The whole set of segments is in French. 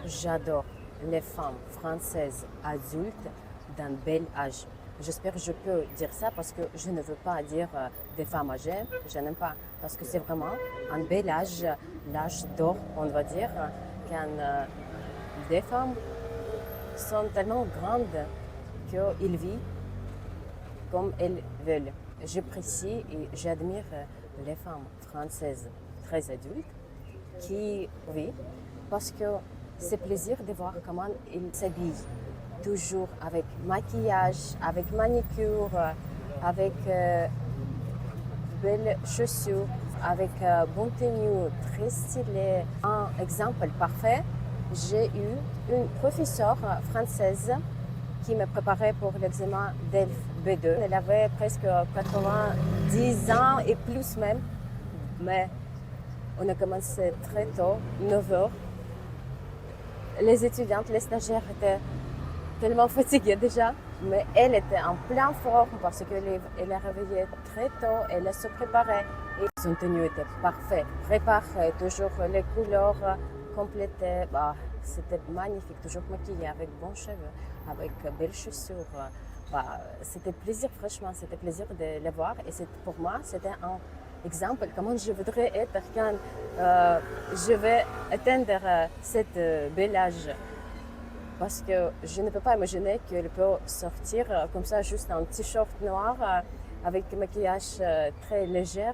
j'adore les femmes françaises adultes d'un bel âge. J'espère que je peux dire ça parce que je ne veux pas dire des femmes âgées, je n'aime pas. Parce que c'est vraiment un bel âge, l'âge d'or, on va dire, quand des femmes sont tellement grandes qu'elles vivent comme elles veulent. J'apprécie et j'admire les femmes françaises très adultes qui vivent parce que c'est plaisir de voir comment ils s'habillent. Toujours avec maquillage, avec manicure, avec belles chaussures, avec bon tenue, très stylé. Un exemple parfait, j'ai eu une professeure française qui me préparait pour l'examen DELF B2. Elle avait presque 90 ans et plus même, mais on a commencé très tôt, 9 heures. Les étudiantes, les stagiaires étaient tellement fatiguée déjà, mais elle était en pleine forme parce qu'elle a réveillé très tôt, elle se préparait et son tenue était parfaite, préparée, toujours les couleurs complétées. C'était magnifique, toujours maquillée avec bons cheveux, avec belles chaussures. C'était plaisir, franchement, c'était plaisir de les voir et pour moi, c'était un exemple comment je voudrais être quand je vais atteindre cet bel âge. Parce que je ne peux pas imaginer qu'elle peut sortir comme ça, juste en t-shirt noir, avec un maquillage très léger,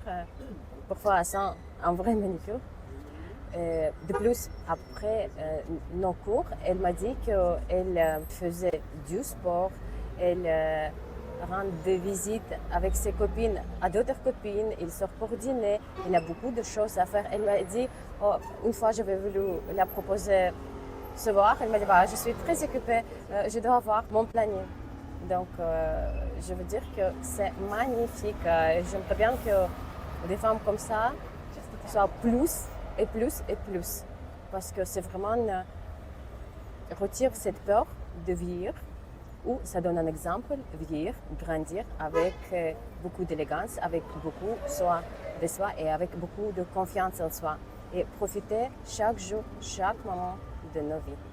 parfois sans un vrai manicure. De plus, après nos cours, elle m'a dit qu'elle faisait du sport, elle rend des visites avec ses copines à d'autres copines, il sort pour dîner, il a beaucoup de choses à faire. Elle m'a dit, une fois j'avais voulu la proposer se voir, elle m'a dit je suis très occupée, je dois avoir mon planning. Donc je veux dire que c'est magnifique. J'aimerais bien que des femmes comme ça soient plus et plus et plus. Parce que c'est vraiment retire cette peur de vieillir, où ça donne un exemple, vieillir, grandir avec beaucoup d'élégance, avec beaucoup de soi et avec beaucoup de confiance en soi. Et profiter chaque jour, chaque moment de nos vies.